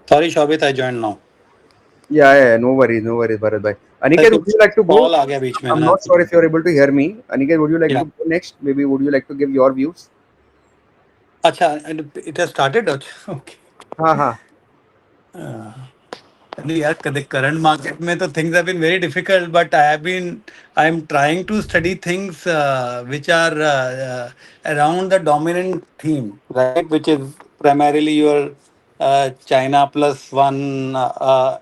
Sorry, Shobit, I joined now. Yeah. No worries, Bharat bhai. Sir Aniket, would कुछ you like to go? Call आ गया बीच में I'm ना. not sure if you're able to hear me. Aniket, would you like Yeah. to go next? Maybe would you like to give your views? अच्छा, it has started. Okay. हाँ हाँ. नहीं यार, the current market में तो things have been very difficult, but I'm trying to study things which are around the dominant theme, right? Which is primarily your China plus one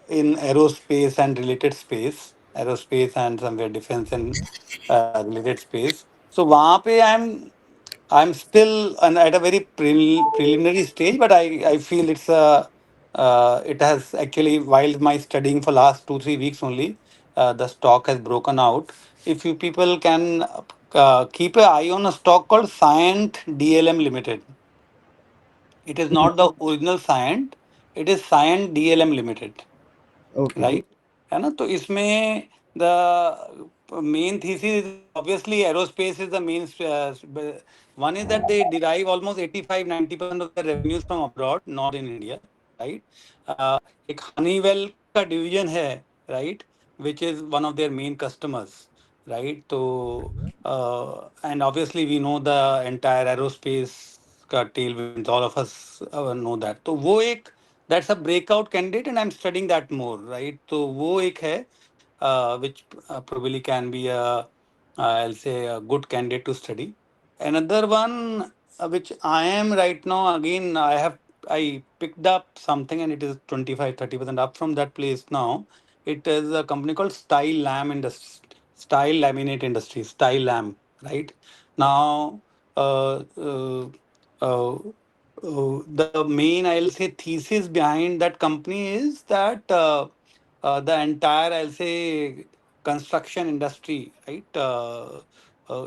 in aerospace and related space, aerospace and somewhere defense and related space. So वहाँ पे I'm still at a very preliminary stage, but I feel it has actually, while my studying for last 2 3 weeks only, the stock has broken out. If you people can keep an eye on a stock called Cyient DLM Limited. It is not the original Cyient. It is Cyient DLM Limited, Okay. right? है ना. तो इसमें the main thesis is obviously aerospace is the main. One is that they derive almost 85 90% of their revenues from abroad, not in India, right? एक Honeywell का division है, right, which is one of their main customers, right? तो and obviously we know the entire aerospace का tailwinds, all of us know that. तो वो एक, that's a breakout candidate and I'm studying that more, right? तो वो एक है which probably can be I'll say a good candidate to study. Another one which I am right now, again I picked up something and it is 25 30% up from that place now. It is a company called Style Laminate Industries, Style Lam, right? Now uh, uh, the main, I'll say, thesis behind that company is that the entire, I'll say, construction industry, right?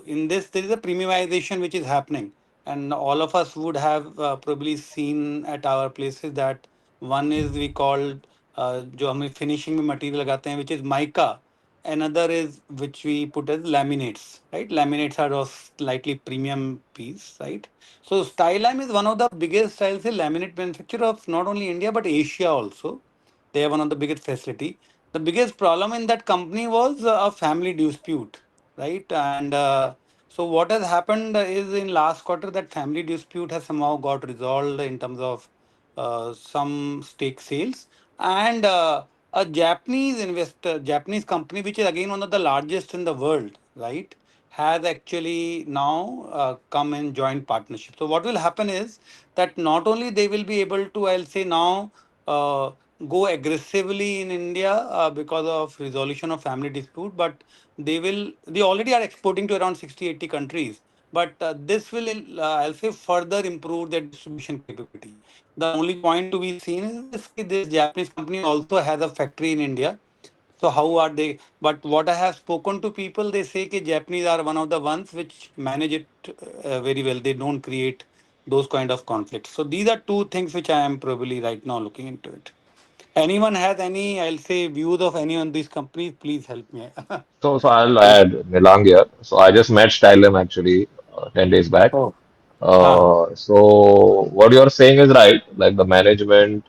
In this, there is a premiumization which is happening, and all of us would have probably seen at our places that one is we called जो हमें finishing में material लगाते हैं, which is mica. Another is which we put as laminates, right? Laminates are of slightly premium piece, right? So Stylam is one of the biggest, I'll say, laminate manufacturer of not only India but Asia also. They have one of the biggest facility. The biggest problem in that company was a family dispute, right? And so what has happened is in last quarter that family dispute has somehow got resolved in terms of some stake sales, and a Japanese investor, Japanese company, which is again one of the largest in the world, right, has actually now come in joint partnership. So what will happen is that not only they will be able to, I'll say now, uh, go aggressively in India because of resolution of family dispute, but they already are exporting to around 60 80 countries. But this will, I'll say, further improve their distribution capability. The only point to be seen is this Japanese company also has a factory in India. So how are they? But what I have spoken to people, they say that Japanese are one of the ones which manage it very well. They don't create those kind of conflicts. So these are two things which I am probably right now looking into it. Anyone has any, I'll say, views of any of these companies, please help me. So I'll I'll, add Nilang here. So I just met Stylam actually 10 days back. oh, huh. So what you're saying is right. Like the management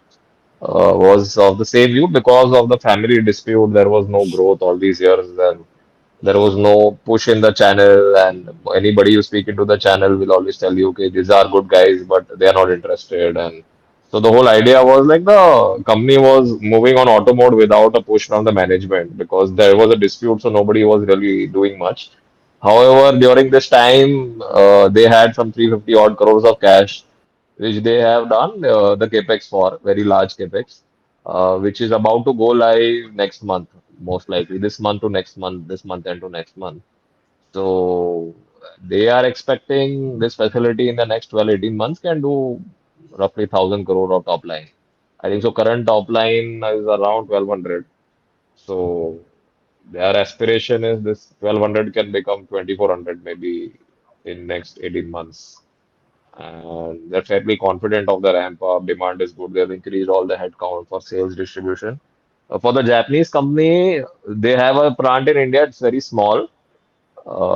was of the same view because of the family dispute. There was no growth all these years, and there was no push in the channel. And anybody you speak into the channel will always tell you, okay, these are good guys, but they are not interested. And so the whole idea was like the company was moving on auto mode without a push from the management because there was a dispute, so nobody was really doing much. However, during this time, they had some 350 odd crores of cash, which they have done the capex for, very large capex, which is about to go live next month, most likely this month to next month, this month and to next month. So they are expecting this facility in the next 12 18 months can do roughly 1,000 crore of top line. I think so. Current top line is around 1,200. So their aspiration is this 1,200 can become 2,400 maybe in next 18 months. And they're fairly confident of the ramp up. Demand is good. They've increased all the headcount for sales distribution. For the Japanese company, they have a plant in India. It's very small.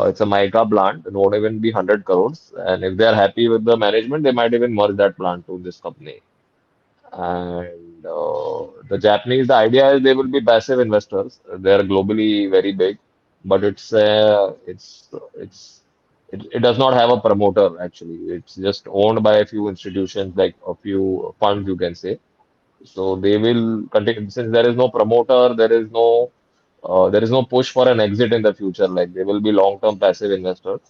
It's a mica plant. It won't even be 100 crores. And if they're happy with the management, they might even merge that plant to this company. And the Japanese, the idea is they will be passive investors. They are globally very big, but it does not have a promoter actually. It's just owned by a few institutions, like a few funds, you can say. So they will continue since there is no promoter, there is no push for an exit in the future. Like they will be long-term passive investors,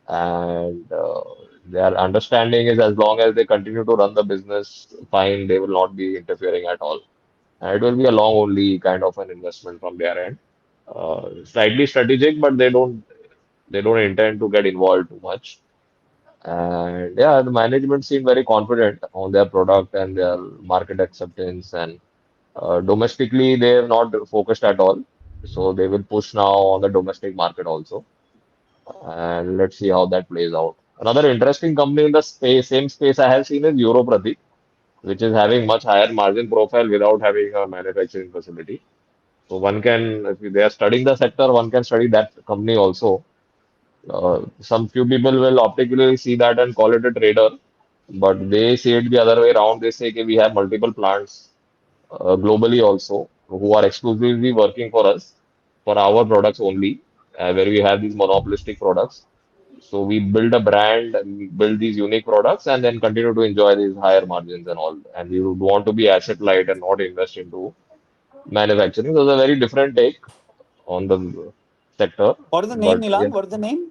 and their understanding is as long as they continue to run the business, fine, they will not be interfering at all. And it will be a long only kind of an investment from their end. Slightly strategic, but they don't intend to get involved too much. And yeah, the management seemed very confident on their product and their market acceptance. And domestically, they have not focused at all. So they will push now on the domestic market also. And let's see how that plays out. Another interesting company in the same space I have seen is Europratik, which is having much higher margin profile without having a manufacturing facility. So one can, if they are studying the sector, one can study that company also. Some few people will optically see that and call it a trader, but they see it the other way around. They say that we have multiple plants globally also who are exclusively working for us for our products only, where we have these monopolistic products. So we build a brand and we build these unique products and then continue to enjoy these higher margins and all. And we would want to be asset light and not invest into manufacturing. So it's a very different take on the sector. What is the name, But Nilang? yeah, What is the name?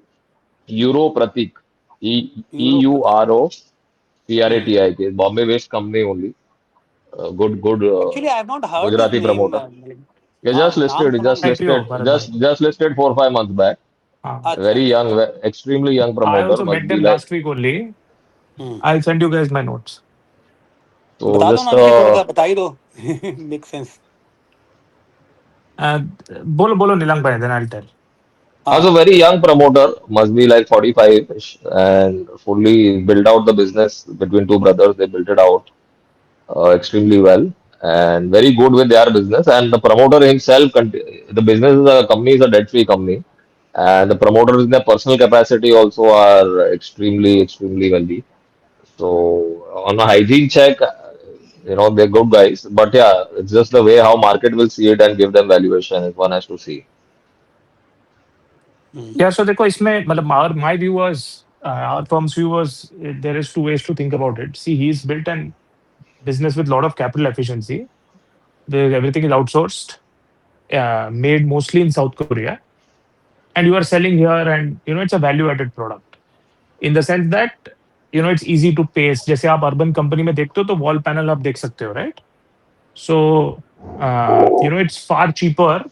Euro Pratik, Europratik. Hmm. EUROPRATIK, Bombay-based company only. Good Actually, I have not heard this Gujarati name. promoter. Yeah, just Naam listed, suna just nahi. listed, IPO, Bharat Bhai. just listed 4 5 months back. हाँ. Acha, Very acha, young, acha. extremely young I promoter. also Must met be them like last week only. Hmm. I'll send you guys my notes. so. बता दो Just ना अनिकेत थोड़ा सा बता ही दो. Makes sense. बोलो बोलो नीलम भाई, then I'll tell. as a हाँ. very young promoter, must be like 45 ish, and fully built out the business between two brothers. They built it out extremely well and very good with their business. And the promoter himself, the business is a company is a debt-free company, and the promoters in their personal capacity also are extremely wealthy. So on a hygiene check, they're good guys. But yeah, it's just the way how market will see it and give them valuation. If one has to see. Hmm. Yeah, so देखो इसमें मतलब my view was our firm's view was there is two ways to think about it. See, he's built an business with a lot of capital efficiency. Everything is outsourced, made mostly in South Korea, and you are selling here, and it's a value-added product in the sense that it's easy to paste. जैसे आप urban company में देखते हो तो wall panel आप देख सकते हो, right? So it's far cheaper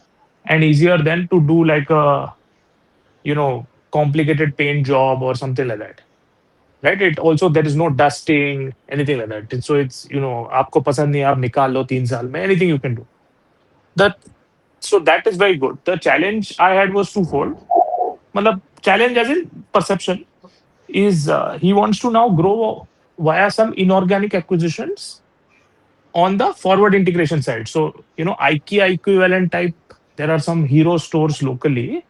and easier than to do like a complicated paint job or something like that, right? It also there is no dusting, anything like that. So it's आपको पसंद नहीं है, आप निकाल लो 3 साल में, anything you can do. That so that is very good. The challenge I had was twofold. मतलब challenge as in perception is he wants to now grow via some inorganic acquisitions on the forward integration side. So, IKEA equivalent type, there are some hero stores locally.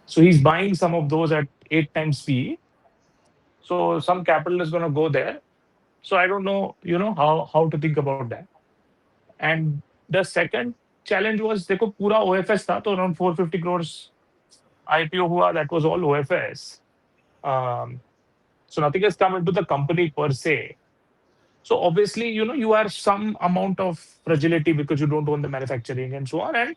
So he's buying some of those at 8 times PE. So some capital is going to go there. So I don't know, how to think about that. And the second challenge was, देखो पूरा OFS था, तो around 450 crores IPO हुआ, that was all OFS. Um, so nothing has come into the company per se. So obviously, you are some amount of fragility because you don't own the manufacturing and so on. And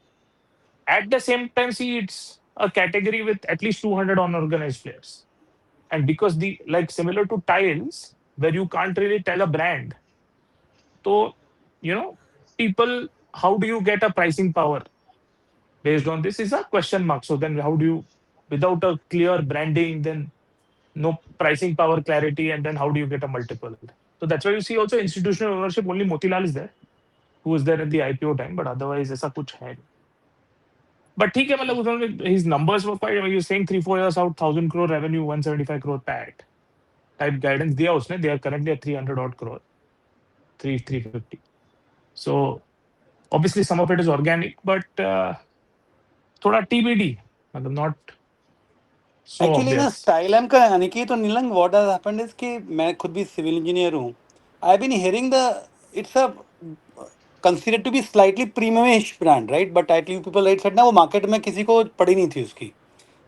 at the same time, see, it's a category with at least 200 unorganized players. And because the like similar to tiles, where you can't really tell a brand. So, people, how do you get a pricing power based on this is a question mark. So then how do you, without a clear branding, then no pricing power clarity, and then how do you get a multiple? So that's why you see also institutional ownership, only Motilal is there, who was there at the IPO time, but otherwise ऐसा कुछ है नहीं. But ठीक है, मतलब उसमें his numbers were quite, you're saying 3 4 years out, 1,000 crore revenue, 175 crore PAT type guidance दिया उसने. They are currently at 300 odd crore, 350. So obviously some of it is organic, but थोड़ा TBD, मतलब not so एक्चुअली ना obvious. स्टाइलम का अनिकेत और Neelang what has happened is कि मैं खुद भी सिविल इंजीनियर हूँ. I been hearing the it's a considered to be slightly premiumish brand, right? But I think people right said ना वो market में किसी को पड़ी नहीं थी उसकी.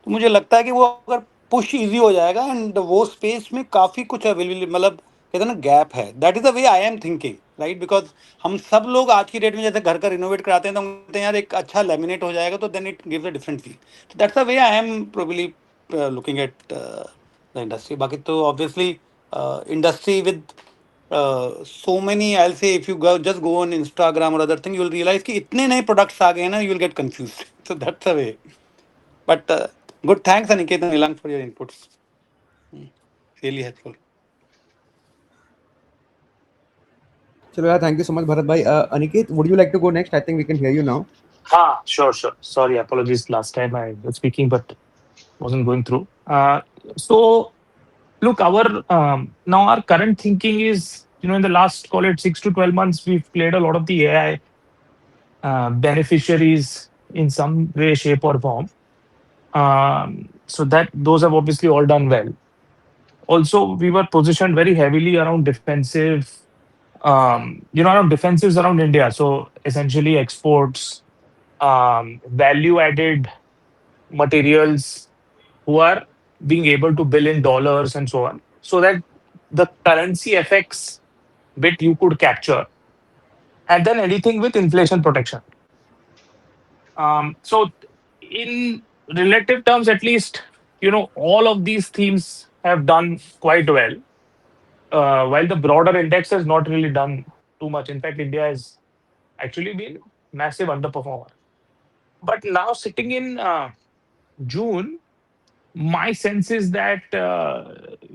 तो मुझे लगता है कि वो अगर पुश इजी हो जाएगा एंड वो स्पेस में काफ़ी कुछ अवेलेबल मतलब कहते हैं ना गैप है. That is the way I am thinking, right? Because हम सब लोग आज की डेट में जैसे घर का रिनोवेट कराते हैं तो हम कहते हैं यार एक अच्छा लेमिनेट हो जाएगा तो then it gives a different feel. तो that's the way I am probably looking at the industry. बाकी तो obviously industry with so many, I'll say, if you just go on Instagram or other thing, you'll realize कि इतने नए products आ गए हैं ना, you'll get confused. So that's the way. But good, thanks Aniket and Nilang for your inputs. Really helpful. चलो यार, thank you so much, Bharat bhai. Aniket, would you like to go next? I think we can hear you now. Sure, sure. Sorry, apologies. Last time I was speaking, but wasn't going through. So look, our now our current thinking is, in the last, call it 6 to 12 months, we've played a lot of the AI beneficiaries in some way, shape, or form. So that those have obviously all done well. Also, we were positioned very heavily around defensive, around defensives around India. So essentially, exports, value added materials who are being able to bill in dollars and so on, so that the currency effects bit you could capture, and then anything with inflation protection. So in relative terms, at least, all of these themes have done quite well. While the broader index has not really done too much. In fact, India has actually been massive underperformer. But now sitting in June, my sense is that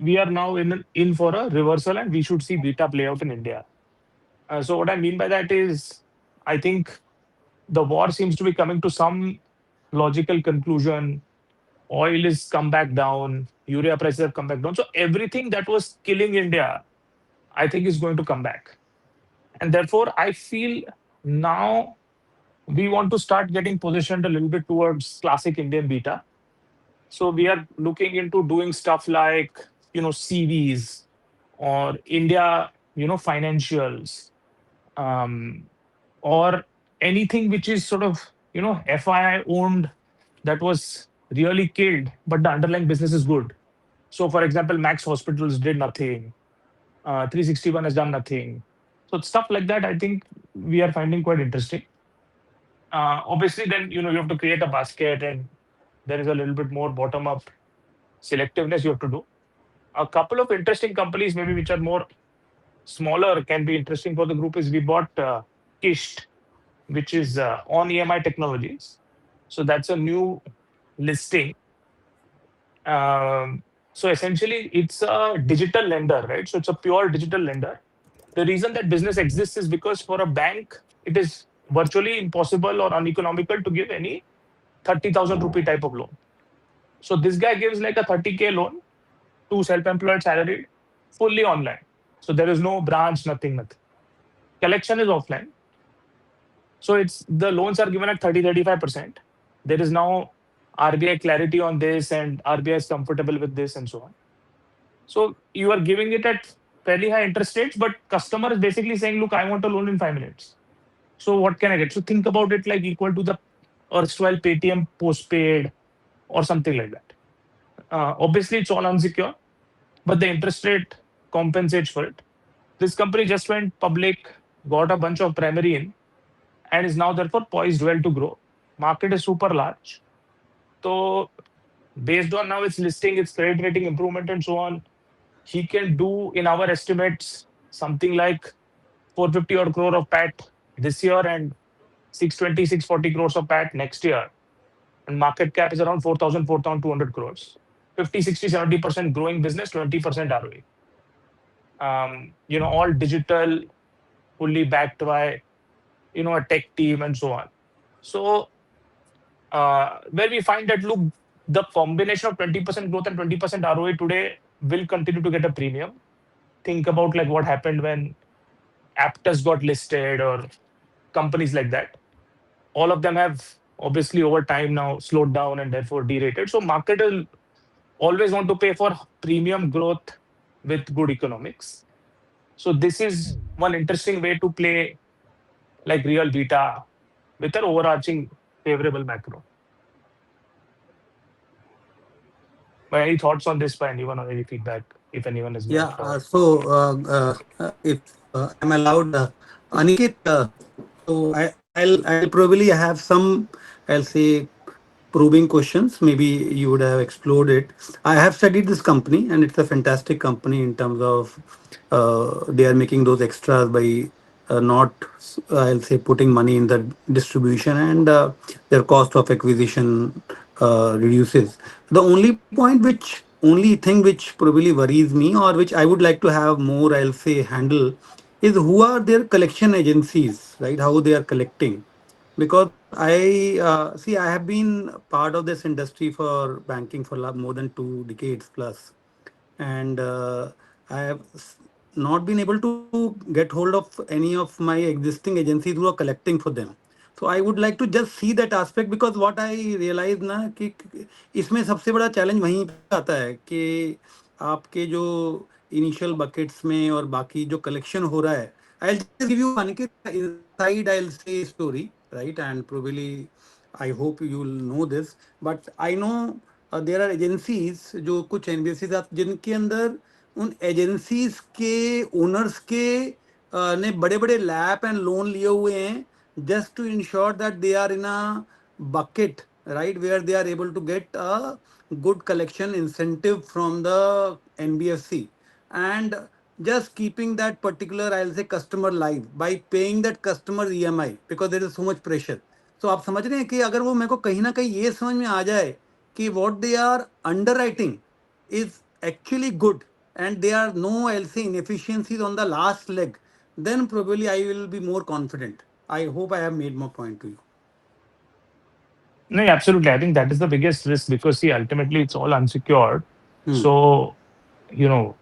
we are now in for a reversal and we should see beta play out in India. So what I mean by that is, I think the war seems to be coming to some logical conclusion. Oil is come back down, urea prices have come back down. So everything that was killing India, I think is going to come back. And therefore, I feel now we want to start getting positioned a little bit towards classic Indian beta. So we are looking into doing stuff like, CVs or India, financials, um, or anything which is sort of, FII owned that was really killed, but the underlying business is good. So, for example, Max Hospitals did nothing, 361 has done nothing. So, stuff like that, I think we are finding quite interesting. Obviously, then, you have to create a basket, and there is a little bit more bottom up selectiveness you have to do. A couple of interesting companies, maybe which are more smaller, can be interesting for the group is we bought Kisht, which is on EMI Technologies. So that's a new listing. So essentially, it's a digital lender, right? So it's a pure digital lender. The reason that business exists is because for a bank, it is virtually impossible or uneconomical to give any 30,000 rupee type of loan. So this guy gives like a 30K loan to self-employed salaried, fully online. So there is no branch, nothing. Collection is offline. So it's the loans are given at 30-35%. There is now RBI clarity on this, and RBI is comfortable with this, and so on. So you are giving it at fairly high interest rates, but customer is basically saying, look, I want a loan in 5 minutes. So what can I get? So think about it like equal to the erstwhile Paytm postpaid or something like that. Obviously, it's all unsecured, but the interest rate compensates for it. This company just went public, got a bunch of primary in, and is now therefore poised well to grow. Market is super large. So based on now its listing, its credit rating improvement, and so on, he can do, in our estimates, something like 450 odd crore of PAT this year and 620, 640 crores of PAT next year. And market cap is around 4,200 crores. 50, 60, 70% growing business, 20% ROE. All digital, fully backed by, a tech team and so on. So where we find that, look, the combination of 20% growth and 20% ROE today will continue to get a premium. Think about like what happened when Aptus got listed or companies like that. All of them have obviously over time now slowed down and therefore derated. So market will always want to pay for premium growth with good economics. So this is one interesting way to play like real beta with an overarching favorable macro. But any thoughts on this by anyone or any feedback if anyone has Yeah. got for? If I'm allowed, Aniket, I'll probably have some, I'll say, probing questions. Maybe you would have explored it. I have studied this company, and it's a fantastic company in terms of they are making those extras by not, I'll say, putting money in the distribution, and their cost of acquisition reduces. The only thing which probably worries me, or which I would like to have more, I'll say, handle, is who are their collection agencies, right? How they are collecting, because I have been part of this industry for banking for more than 2 decades plus, and I have not been able to get hold of any of my existing agencies who are collecting for them. So I would like to just see that aspect, because what I realize ना कि इसमें सबसे बड़ा challenge वहीं पे आता है कि आपके जो इनिशियल बकेट्स में और बाकी जो कलेक्शन हो रहा है. I'll just give you one inside, I'll say, story, right? And probably I hope you'll know this, but I know there are agencies, जो कुछ एनबीएफसी जिनके अंदर उन एजेंसीज के ओनर्स के ने बड़े बड़े लैप एंड लोन लिए हुए हैं, just to ensure that they are in a bucket, right, where they are able to get a good collection incentive from the NBFC, and just keeping that particular, I'll say, customer live by paying that customer EMI, because there is so much pressure. So आप समझ रहे हैं कि अगर वो मेरे को कहीं ना कहीं ये समझ में आ जाए कि what they are underwriting is actually good, and there are no, I'll say, inefficiencies on the last leg, then probably I will be more confident. I hope I have made my point to you. No, absolutely. I think that is the biggest risk because see, ultimately it's all unsecured. Hmm. So, you know,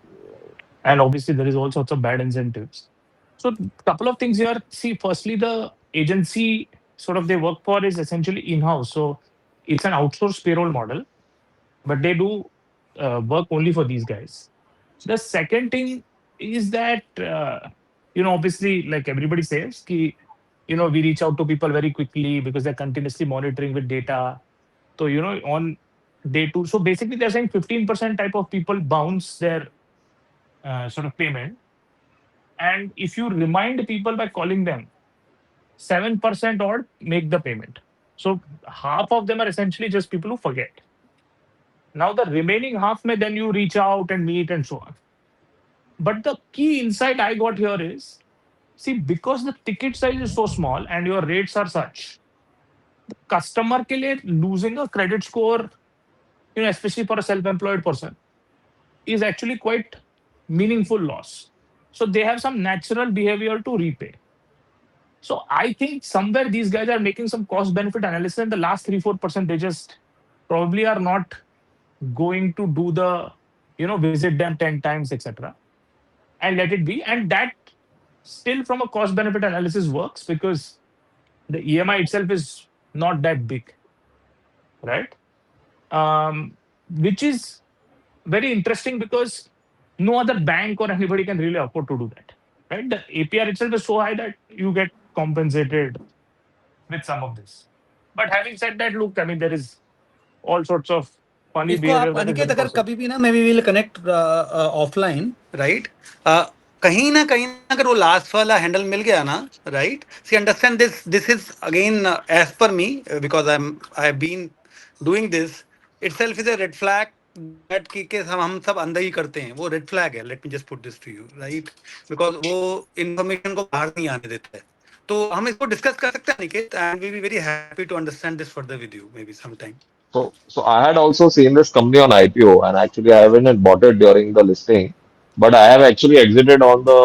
and obviously there is all sorts of bad incentives. So, couple of things here. See, firstly, the agency sort of they work for is essentially in-house. So it's an outsourced payroll model, but they do work only for these guys. The second thing is that obviously, like everybody says, ki, we reach out to people very quickly because they're continuously monitoring with data. So on day two, so basically they're saying 15% type of people bounce their sort of payment, and if you remind people by calling them, 7% odd make the payment. So half of them are essentially just people who forget. Now the remaining half may then you reach out and meet and so on. But the key insight I got here is see, because the ticket size is so small and your rates are such, customer ke liye losing a credit score, especially for a self-employed person, is actually quite meaningful loss. So they have some natural behavior to repay. So I think somewhere these guys are making some cost benefit analysis, and the last 3-4% they just probably are not going to do the visit them 10 times, etc., and let it be. And that still from a cost benefit analysis works because the EMI itself is not that big, right? Which is very interesting because no other bank or anybody can really afford to do that, right? The APR itself is so high that you get compensated with some of this. But having said that, look, I mean, there is all sorts of funny इसको behavior आप that is Aniket very अगर possible. कभी भी ना, may be will connect offline, right? कहीं ना अगर वो लास्ट वाला हैंडल मिल गया ना, right? See understand this is again as per me, because I have been doing this, itself is a red flag that कि हम सब अंदर ही करते हैं, वो रेड फ्लैग है. Let me just put this to you, right? Because वो इन्फॉर्मेशन को बाहर नहीं आने देता है. तो हम इसको डिस्कस कर सकते हैं Aniket, and we be very happy to understand this further with you maybe some time. So I had also seen this company on IPO, and actually I haven't bought it during the listing, but I have actually exited on the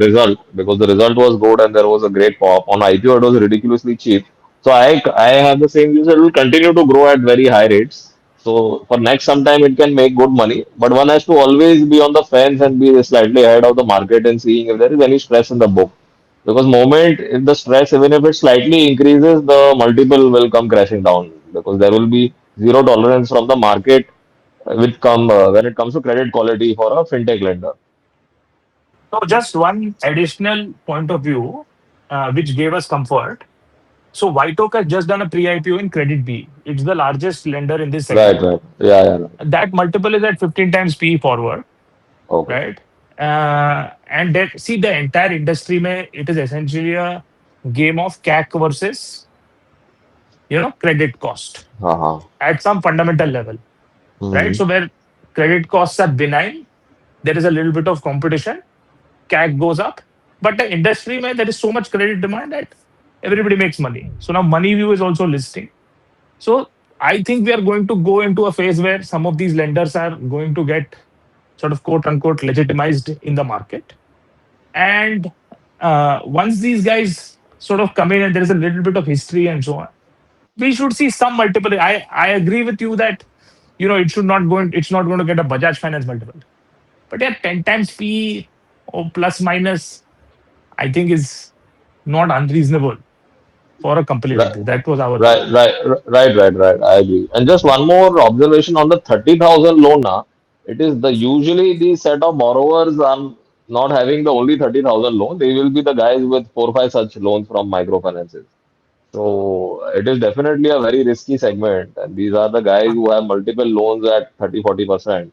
result because the result was good and there was a great pop. On IPO, it was ridiculously cheap. So I have the same views. It will continue to grow at very high rates. So for next some time, it can make good money, but one has to always be on the fence and be slightly ahead of the market and seeing if there is any stress in the book. Because moment if the stress, even if it slightly increases, the multiple will come crashing down because there will be zero tolerance from the market with come when it comes to credit quality for a fintech lender. So just one additional point of view. which gave us comfort. So White Oak has just done a pre-IPO in Credit B. It's the largest lender in this Right, segment. right. Yeah, yeah, right. That multiple is at 15 times PE forward, Okay. right? And that, see, the entire industry, mein, it is essentially a game of CAC versus credit cost Uh-huh. at some fundamental level, right? Mm-hmm. So where credit costs are benign, there is a little bit of competition, CAC goes up, but the industry, man, there is so much credit demand that everybody makes money. So now MoneyView is also listing. So I think we are going to go into a phase where some of these lenders are going to get sort of quote unquote legitimized in the market. And once these guys sort of come in and there is a little bit of history and so on, we should see some multiple. I agree with you that it's not going to get a Bajaj Finance multiple. But yeah, 10 times P or plus minus, I think is not unreasonable for a company like Right, this. That was our view. right. I agree. And just one more observation on the 30,000 loan now. It is the usually the set of borrowers not having the only 30,000 loan. They will be the guys with 4 5 such loans from microfinances. So it is definitely a very risky segment. And these are the guys who have multiple loans at 30 40%.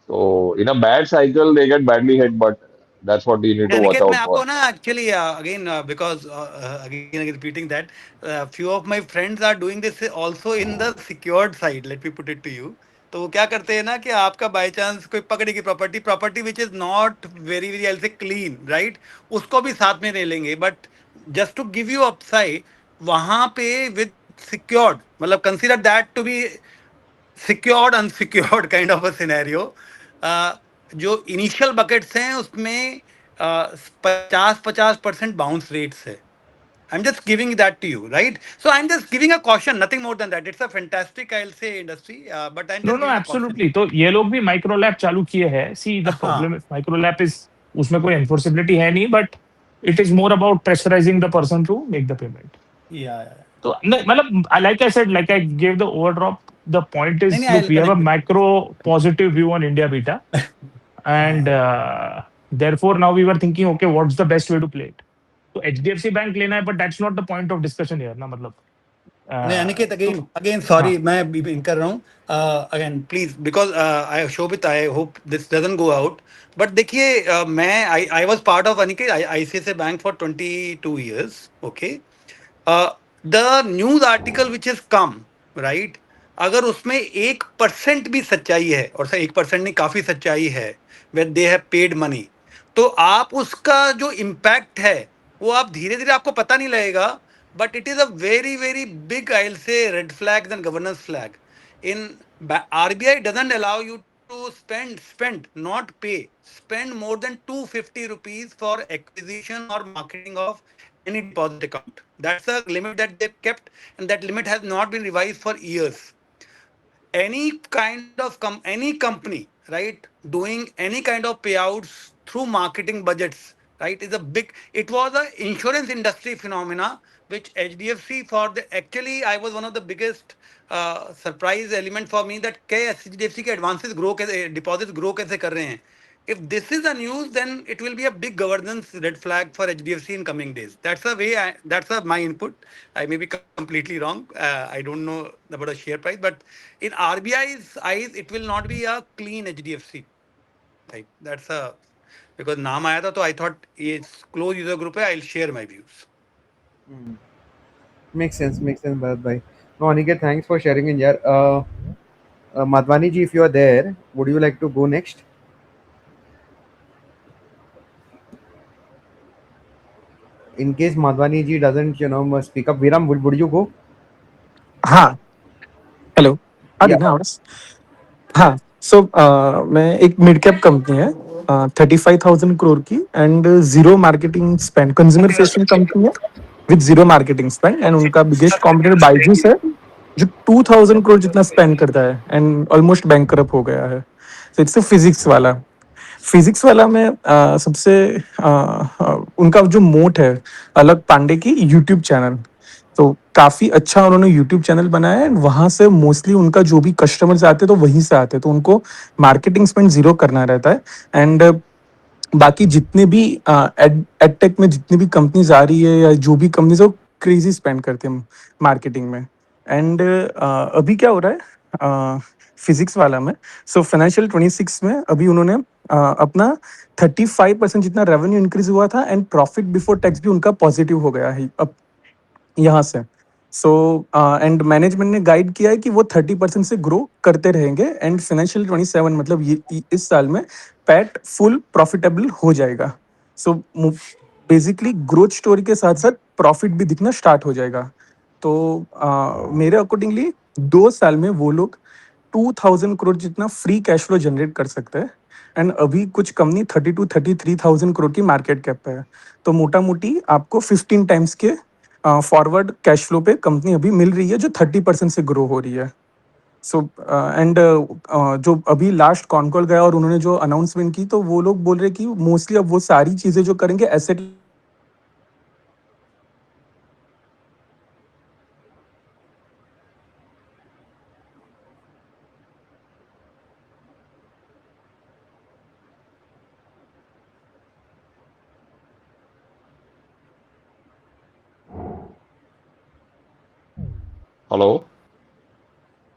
So in a bad cycle, they get badly hit, but that's what you need to watch Aniket, मैं out आपको for. ना actually again because again repeating that few of my friends are doing this also in the secured side. Let me put it to you. तो वो क्या करते हैं ना कि आपका बाय चांस कोई पकड़ेगी property which is not very very I say clean right, उसको भी साथ में ले लेंगे, but just to give you upside वहां पे विद सिक्योर्ड, मतलब consider that to be secured unsecured kind of a scenario. जो इनिशियल बकेट्स हैं उसमें 50-50% बाउंस रेट्स है। I'm just giving that to you, right? So I'm just giving a caution, nothing more than that. It's a fantastic, I'll say, industry, but I'm no just no giving a caution. Absolutely, तो ये लोग भी micro lab चालू किए हैं. See the हाँ, problem micro lab is, उसमें कोई एनफोर्सेबिलिटी है नहीं, but it is more about pressurising the person to make the payment. yeah. तो मतलब like I said, like I give the overdrop, the point नहीं इज, नहीं, look, I'll we have a connect with macro positive view on India beta, and हाँ. therefore now we were thinking, okay, what's the best way to play it? तो HDFC bank लेना है, but that's not the point of discussion here ना, मतलब नहीं अनिकेत, तो again again हाँ. Sorry मैं भी कर रहा हूँ again please, because I Shobhit, I hope this doesn't go out, but देखिए मैं I was part of Aniket ICICI bank for 22 years, okay. The news article which is come, right, अगर उसमें 1% भी सच्चाई है, और सर 1% नहीं काफी सच्चाई है, when they have paid money, तो आप उसका जो इम्पैक्ट है वो आप धीरे धीरे आपको पता नहीं लगेगा, but it is a very very big, I'll say, red flag and governance flag. In RBI doesn't allow you to spend not pay, spend more than 250 rupees for acquisition or marketing of any deposit account. That's a limit that they've kept, and that limit has not been revised for years. Any kind of any company, right, doing any kind of payouts through marketing budgets, right, is a big, it was a insurance industry phenomena which HDFC for the, actually I was one of the biggest surprise element for me that क्या HDFC के advances grow कैसे, deposits grow कैसे कर रहे हैं. If this is a news, then it will be a big governance red flag for HDFC in coming days. That's the way. My input. I may be completely wrong. I don't know about a share price, but in RBI's eyes, it will not be a clean HDFC. Like that's a, because नाम आया था, तो I thought it's close user group है. I'll share my views. Makes sense, Bharat bhai. No, Aniket, thanks for sharing in here. Madhvani ji, if you are there, would you like to go next? In case Madhvani ji doesn't, speak up, Viram, would you go? हाँ. Hello. हाँ Yeah. दिखना आवाज. हाँ. सो मैं एक mid cap company है, 35,000 crore की, and zero marketing spend, consumer facing company है with zero marketing spend, and उनका बिगेस्ट कॉम्पिटिटर बाइजूस है जो 2,000 crore जितना स्पेंड करता है एंड ऑलमोस्ट बैंक हो गया है. सो इट्स फिजिक्स वाला. फिजिक्स वाला में सबसे उनका जो मोट है, अलग पांडे की यूट्यूब चैनल. तो काफी अच्छा उन्होंने यूट्यूब चैनल बनाया है, वहां से मोस्टली उनका जो भी कस्टमर्स आते हैं तो वहीं से आते हैं, तो उनको मार्केटिंग स्पेंड जीरो करना रहता है. एंड बाकी जितने भी एडटेक में जितनी भी कंपनीज आ रही है या जो भी कंपनीज वो क्रेजी स्पेंड करते हैं मार्केटिंग में। एंड अभी क्या हो रहा है फिजिक्स वाला में, सो फाइनेंशियल 26 में अभी उन्होंने अपना 35% जितना रेवेन्यू इंक्रीज हुआ था एंड प्रॉफिट बिफोर टैक्स भी उनका पॉजिटिव हो गया है अब यहाँ से। सो एंड मैनेजमेंट ने गाइड किया है कि वो 30% से ग्रो करते रहेंगे एंड फाइनेंशियल 27 मतलब इस साल में पैट फुल प्रॉफिटेबल हो जाएगा। सो बेसिकली ग्रोथ स्टोरी के साथ साथ प्रॉफिट भी दिखना स्टार्ट हो जाएगा। तो मेरे अकॉर्डिंगली 2 साल में वो लोग 2000 करोड़ जितना फ्री कैश फ्लो जनरेट कर सकते हैं। एंड अभी कुछ कंपनी 32-33,000 करोड़ की मार्केट कैप पे है। तो मोटा मोटी आपको 15 टाइम्स के फॉरवर्ड कैश फ्लो पे कंपनी अभी मिल रही है जो 30% से ग्रो हो रही है। सो एंड जो अभी लास्ट कॉन कॉल गया और उन्होंने जो अनाउंसमेंट की तो वो लोग बोल रहे कि मोस्टली अब वो सारी चीजें जो करेंगे asset. Hello.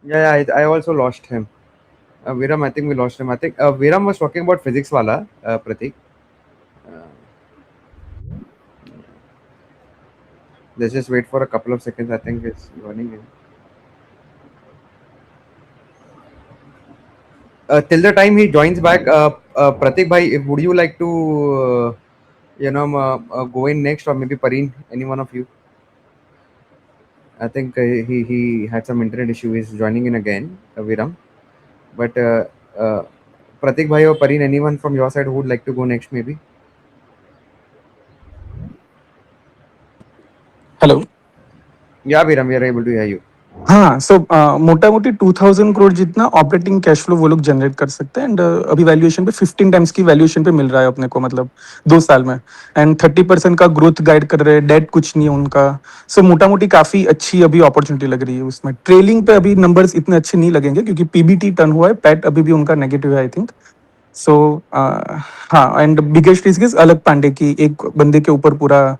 Yeah, I also lost him. Viram, I think we lost him. I think Viram was talking about physics wala, Pratik. Uh, let's just wait for a couple of seconds. I think it's running in. Till the time he joins back, Pratik bhai, would you like to, go in next, or maybe Pareen, any one of you? I think he had some internet issue. He's joining in again, Viram. But Pratik bhai or Pareen, anyone from your side who would like to go next, maybe? Hello. Yeah, Viram, we are able to hear you. हाँ, सो मोटा मोटी 2000 करोड़ जितना operating cash flow वो लोग generate कर सकते हैं। And अभी वैल्यूएशन पे 15 टाइम्स की वैल्यूएशन पे मिल रहा है अपने को, मतलब 2 साल में। एंड 30% का ग्रोथ गाइड कर रहे हैं, डेट कुछ नहीं है उनका। सो मोटा मोटी काफी अच्छी अभी अपॉर्चुनिटी लग रही है उसमें। ट्रेलिंग पे अभी नंबर्स इतने अच्छे नहीं लगेंगे क्योंककि पीबीटी टर्न हुआ है, पैट अभी भी उनका नेगेटिव है आई थिंक। सो हाँ, एंड बिगेस्ट रिस्क इज अलग पांडे की, एक बंदे के ऊपर पूरा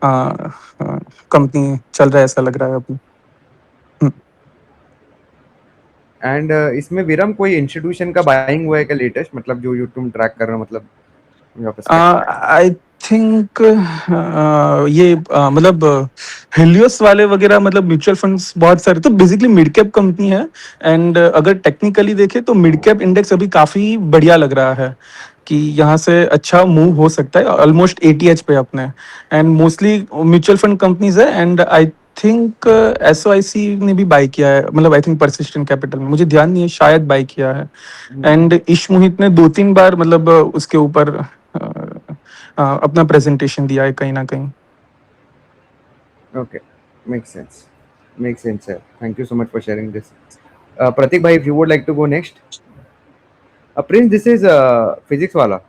कंपनी चल रहा है ऐसा लग रहा है अभी। एंड इसमें विरम कोई इंस्टीट्यूशन का बाइंग हुआ है क्या लेटेस्ट, मतलब जो तुम ट्रैक कर रहे हो, मतलब योर पर्सपेक्टिव? आई थिंक ये मतलब हेलियोस वाले वगैरह, मतलब म्यूचुअल फंड्स बहुत सारे तो बेसिकली मिड कैप कंपनी है। एंड अगर टेक्निकली देखें तो मिड कैप इंडेक्स अभी काफी बढ़िया लग रहा है कि यहाँ से अच्छा मूव हो सकता है, ऑलमोस्ट 80H पे अपने। And mostly mutual fund companies है। एंड आई थिंक SOIC ने भी बाई किया है, मतलब आई थिंक परसिस्टेंट कैपिटल में, मुझे ध्यान नहीं है, शायद बाई किया है। एंड ईश मोहित ने 2-3 बार मतलब उसके ऊपर अपना प्रेजेंटेशन दिया है कहीं ना कहीं। Okay, makes sense. Makes sense, sir. Thank you so much for sharing this. Pratik bhai, if you would like to go next. Prince, this is physics wala.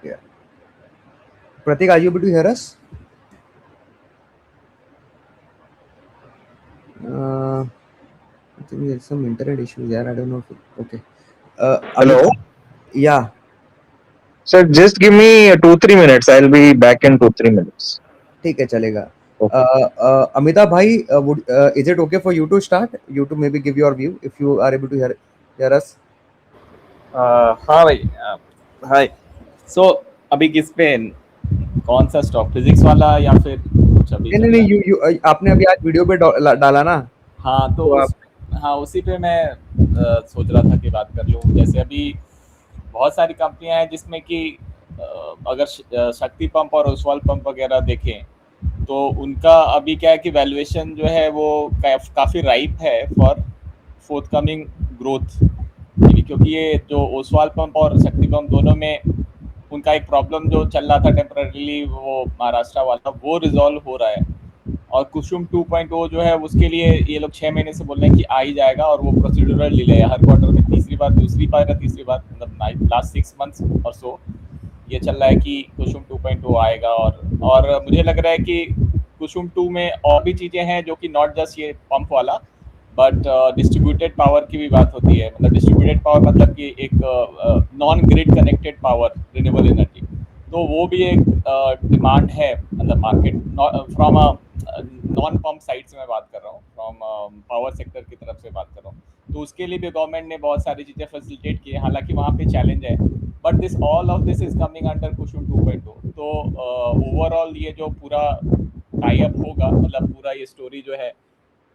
Yeah. Pratik, are you able to hear us? I think there's some internet issues there. I don't know. Okay. Hello. Yeah. Sir, just give me 2-3 minutes. I'll be back in 2-3 minutes. ठीक है, चलेगा. Okay. Amitabh bhai, is it okay for you to start? You to maybe give your view if you are able to hear us. हाँ भाई. हाय. सो अभी किस पे, कौन सा स्टॉक, फिजिक्स वाला या फिर कुछ अभी? नहीं, you आपने अभी आज वीडियो पे डाला ना. हाँ, तो हाँ उसी पे मैं सोच रहा था कि बात कर लूँ. जैसे अभी बहुत सारी कंपनियां हैं जिसमें कि अगर शक्ति पंप और ओसवाल पंप वगैरह देखें तो उनका अभी क्या है कि वैल्यूएशन जो है वो काफ़ी राइप है फॉर फोर्थकमिंग ग्रोथ. क्योंकि ये जो ओसवाल पंप और शक्ति पंप दोनों में उनका एक प्रॉब्लम जो चल रहा था टेम्पररीली, वो महाराष्ट्र वाला, वो रिजॉल्व हो रहा है. और कुसुम 2.0 जो है उसके लिए ये लोग 6 महीने से बोल रहे हैं कि आ ही जाएगा, और वो प्रोसीड्यूरल डिले है हर क्वार्टर में, दूसरी बार मतलब लास्ट 6 मंथ्स और सो ये चल रहा है कि कुसुम 2.0 आएगा. और मुझे लग रहा है कि कुसुम 2 में और भी चीज़ें हैं जो कि नॉट जस्ट ये पंप वाला, बट डिस्ट्रीब्यूटेड पावर की भी बात होती है, मतलब डिस्ट्रीब्यूटेड पावर मतलब कि एक non grid connected power, renewable energy, तो वो भी एक डिमांड है, मतलब market from non pump side से मैं बात कर रहा हूँ, फ्रॉम पावर सेक्टर की तरफ से बात कर रहा हूँ। तो उसके लिए भी गवर्नमेंट ने बहुत सारी चीज़ें फैसिलिटेट की है, हालांकि वहाँ पे चैलेंज है, but this all of this is coming under Kusum 2.0। तो ओवरऑल ये जो पूरा टाई अप होगा, मतलब पूरा ये स्टोरी जो है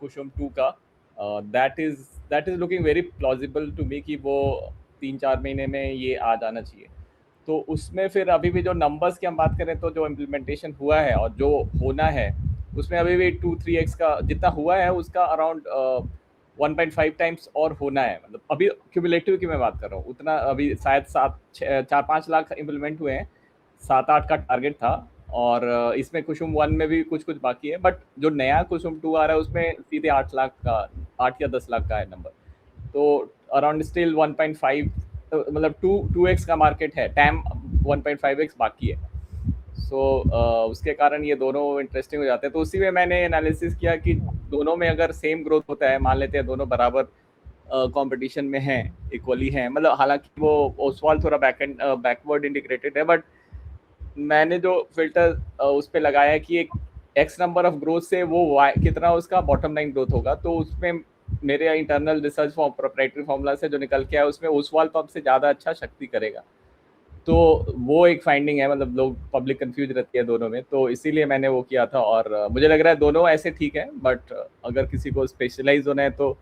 कुसुम 2 का, that is looking very plausible to me कि वो 3-4 महीने में ये आ जाना चाहिए। तो उसमें फिर अभी भी जो नंबर्स की हम बात करें तो जो इम्प्लीमेंटेशन हुआ है और जो होना है उसमें अभी भी 2-3x का जितना हुआ है उसका अराउंड 1.5 टाइम्स और होना है, मतलब अभी क्यूमुलेटिव की मैं बात कर रहा हूँ, उतना अभी शायद 4-5 लाख इम्प्लीमेंट हुए हैं, 7-8 का टारगेट था, और इसमें कुसुम 1 में भी कुछ कुछ बाकी है, बट जो नया कुसुम 2 आ रहा है उसमें सीधे 8 लाख का, 8 या 10 लाख का है नंबर। तो अराउंड स्टिल 1.5, मतलब 2x का मार्केट है, टैम 1.5x बाकी है। सो उसके कारण ये दोनों इंटरेस्टिंग हो जाते हैं। तो उसी में मैंने एनालिसिस किया कि दोनों में अगर सेम ग्रोथ होता है, मान लेते हैं दोनों बराबर कंपटीशन में हैं, इक्वली हैं, मतलब हालांकि वो ओसवाल थोड़ा बैकवर्ड इंटीग्रेटेड है, बट मैंने जो फिल्टर उस पर लगाया है कि एक एक्स नंबर ऑफ ग्रोथ से वो कितना उसका बॉटम लाइन ग्रोथ होगा, तो उसमें मेरे इंटरनल रिसर्च प्रोप्राइटरी फॉर्मूला से जो निकल के आया उसमें ओसवाल पंप से ज़्यादा अच्छा शक्ति करेगा। तो वो एक फाइंडिंग है, मतलब लोग पब्लिक कंफ्यूज रहती है दोनों में, तो इसीलिए मैंने वो किया था। और मुझे लग रहा है दोनों ऐसे ठीक है, बट अगर किसी को स्पेशलाइज होना है तो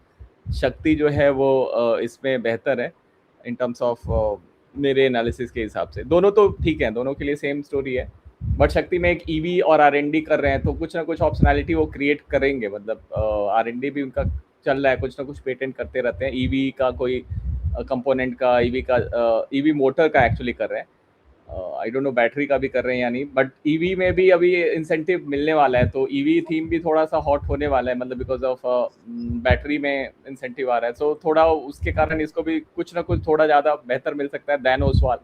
शक्ति जो है वो इसमें बेहतर है इन टर्म्स ऑफ मेरे एनालिसिस के हिसाब से। दोनों तो ठीक है, दोनों के लिए सेम स्टोरी है, बट शक्ति में एक ईवी और R&D कर रहे हैं तो कुछ ना कुछ ऑप्शनैलिटी वो क्रिएट करेंगे, मतलब R&D भी उनका चल रहा है, कुछ ना कुछ पेटेंट करते रहते हैं। ईवी का कोई कंपोनेंट का, ईवी मोटर का एक्चुअली कर रहे हैं, आई डोंट नो बैटरी का भी कर रहे हैं या नहीं, बट ईवी में भी अभी इंसेंटिव मिलने वाला है, तो ईवी थीम भी थोड़ा सा हॉट होने वाला है, मतलब बिकॉज ऑफ बैटरी में इंसेंटिव आ रहा है, सो थोड़ा उसके कारण इसको भी कुछ ना कुछ थोड़ा ज़्यादा बेहतर मिल सकता है दैन ओसवाल।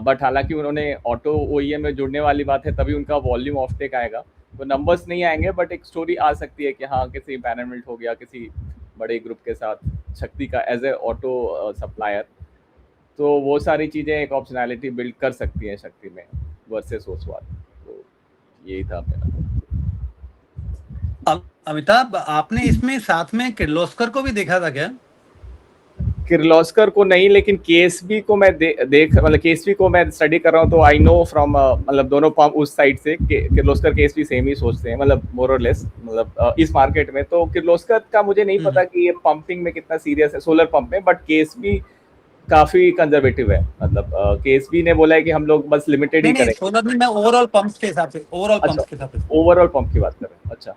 बट हालांकि उन्होंने ऑटो OEM में जुड़ने वाली बात है, तभी उनका वॉल्यूम ऑफ टेक आएगा, तो नंबर्स नहीं आएंगे, बट एक स्टोरी आ सकती है कि हाँ किसी पैनलमेंट हो गया किसी बड़े ग्रुप के साथ शक्ति का एज ए ऑटो सप्लायर, तो वो सारी चीज़ें एक ऑप्शनैलिटी बिल्ड कर सकती हैं शक्ति में वर्सेस ओसवाल। तो यही था मेरा। अब अमिताभ, आपने इसमें साथ में किर्लोस्कर को भी देखा था क्या? किर्लोस्कर को नहीं, लेकिन केएसबी को मैं मतलब केएसबी को मैं स्टडी कर रहा हूँ, तो आई नो फ्रॉम मतलब दोनों पंप उस साइड से किर्लोस्कर केएसबी सेम ही सोचते हैं, मतलब मोर और लेस, मतलब इस मार्केट में। तो किर्लोस्कर का मुझे नहीं पता कि ये पंपिंग में कितना सीरियस है, सोलर पंप में, बट केएसबी काफी कंजर्वेटिव है, मतलब केएसबी ने बोला है कि हम लोग बस लिमिटेड ही नहीं, करेंगे। सोलर में मैं ओवरऑल पंप्स के हिसाब से, ओवरऑल अच्छा, पंप्स के हिसाब से। ओवरऑल पंप की बात कर रहे हैं, अच्छा।